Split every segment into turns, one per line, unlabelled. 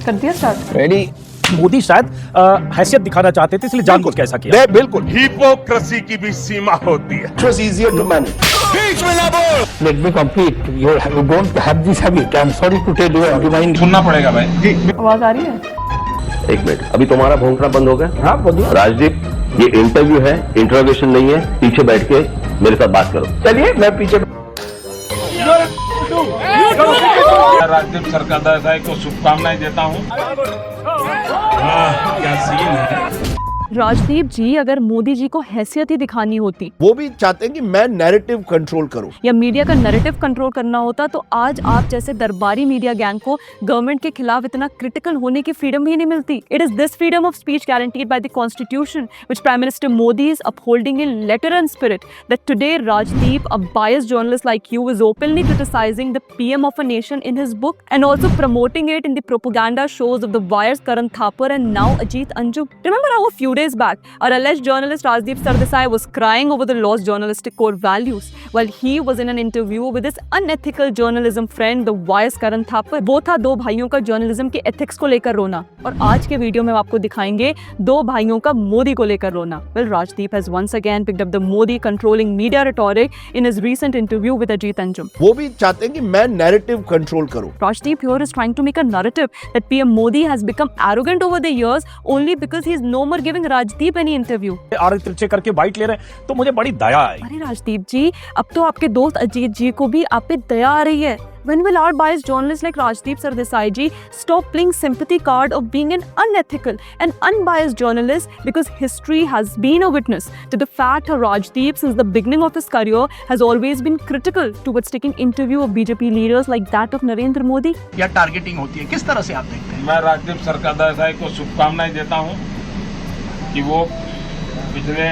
कर दिया start.
Ready.
Modi शायद हैसियत दिखाना चाहते थे, इसलिए जानबूझ के ऐसा किया।
बिल्कुल।
हिपोक्रेसी की भी सीमा होती है।
It was easier to manage.
बीच में ना बोल।
Let me complete. You don't have this habit. I'm sorry to tell you. Remind.
सुनना पड़ेगा भाई।
आवाज आ रही है?
एक मिनट, अभी तुम्हारा भौंकना बंद हो गया?
हाँ बोलिए।
राजदीप, ये इंटरव्यू है, इंट्रोगेशन नहीं है। पीछे बैठ के मेरे साथ बात करो।
चलिए मैं पीछे।
राजदीप सरकार को शुभकामनाएं देता हूँ। क्या सीन है।
राजदीप जी, अगर मोदी जी को हैसियत ही दिखानी होती
वो भी चाहते हैं कि मैं नैरेटिव कंट्रोल करूं।
या मीडिया का नैरेटिव कंट्रोल करना होता तो आज आप जैसे दरबारी मीडिया गैंग को गवर्नमेंट के खिलाफ इतना क्रिटिकल होने की फ्रीडम ही नहीं मिलती। It is this freedom of speech guaranteed by the constitution which Prime Minister Modi is upholding in letter and spirit, that today Rajdeep, a biased journalist like you, is openly criticizing the PM of a nation in his book and also promoting it in the propaganda shows of the Wire's Karan Thapar and now Ajit Anjum. Remember how a few days back our alleged journalist Rajdeep Sardesai was crying over the lost journalistic core values while he was in an interview with his unethical journalism friend the Wire's Karan Thapar. वो था दो भाइयों का journalism के ethics को लेकर रोना, और आज के वीडियो में आपको दिखाएंगे दो भाइयों का मोदी को लेकर रोना. Well, Rajdeep has once again picked up the Modi controlling media rhetoric in his recent interview with Ajit Anjum.
वो भी चाहते हैं कि मैं नैरेटिव कंट्रोल करूं।
Rajdeep here is trying to make a narrative that PM Modi has become arrogant over the years only because he is no more giving Rajdeep any interview.
आड़े तिरछे करके बाइट ले रहे हैं, तो मुझे बड़ी दया आई।
अरे राजदीप जी, अब तो आपके दोस्त अजीत जी को भी आप पे दया आ रही है. When will our biased journalists like Rajdeep Sardesai ji stop playing sympathy card of being an unethical and unbiased journalist, because history has been a witness to the fact how Rajdeep since the beginning of his career has always been critical towards taking interview of BJP leaders like that of Narendra Modi.
या targeting होती है, किस तरह से आप देखते हैं?
मैं राजदीप सरकार को शुभकामनाएं देता हूँ कि वो पिछले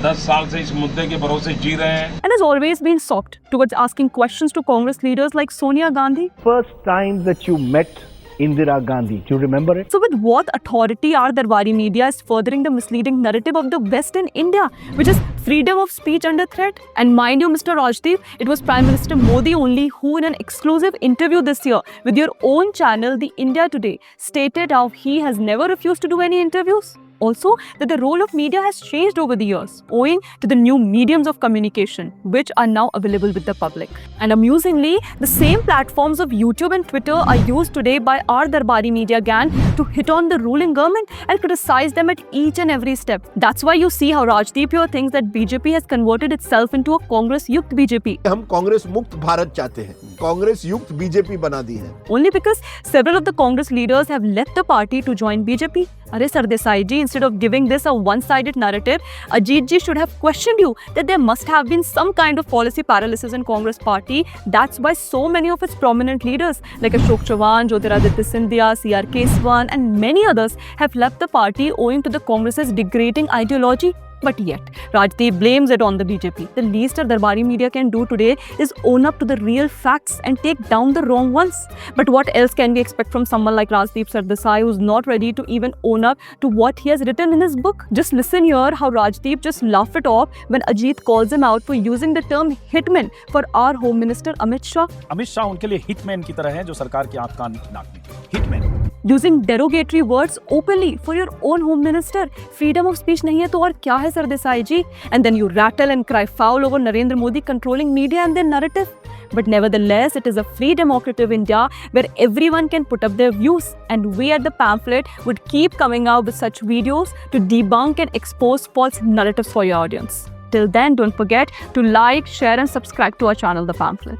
10 साल से इस मुद्दे के भरोसे जी रहे हैं।
And has always been soft towards asking questions to Congress leaders like Sonia Gandhi.
First time that you met Indira Gandhi. Do you remember it?
So with what authority our Darbari media is furthering the misleading narrative of the West in India, which is freedom of speech under threat? And mind you, Mr. Rajdeep, it was Prime Minister Modi only who in an exclusive interview this year with your own channel, The India Today, stated how he has never refused to do any interviews. Also, that the role of media has changed over the years, owing to the new mediums of communication, which are now available with the public. And amusingly, the same platforms of YouTube and Twitter are used today by our Darbari media gang to hit on the ruling government and criticize them at each and every step. That's why you see how Rajdeep here thinks that BJP has converted itself into a Congress-युक्त BJP.
हम कांग्रेस मुक्त भारत चाहते हैं, कांग्रेस युक्त BJP बना दी है।
Only because several of the Congress leaders have left the party to join BJP. Arey Sardesai ji, instead of giving this a one-sided narrative, Ajit ji should have questioned you that there must have been some kind of policy paralysis in Congress party. That's why so many of its prominent leaders like Ashok Chavan, Jyotiraditya Scindia, C.R. Keswan and many others have left the party owing to the Congress's degrading ideology. But yet, Rajdeep blames it on the BJP. The least our Darbari media can do today is own up to the real facts and take down the wrong ones. But what else can we expect from someone like Rajdeep Sardesai, who's not ready to even own up to what he has written in his book? Just listen here how Rajdeep just laughed it off when Ajit calls him out for using the term hitman for our Home Minister Amit Shah.
Amit Shah उनके लिए hitman की तरह है, जो सरकार की आंख कान नाक में hitman.
Using derogatory words openly for your own Home Minister. Freedom of speech नहीं है तो और क्या है Sardesai ji? And then you rattle and cry foul over Narendra Modi controlling media and their narrative. But nevertheless, it is a free democratic India where everyone can put up their views. And we at the Pamphlet would keep coming out with such videos to debunk and expose false narratives for your audience. Till then, don't forget to like, share and subscribe to our channel, The Pamphlet.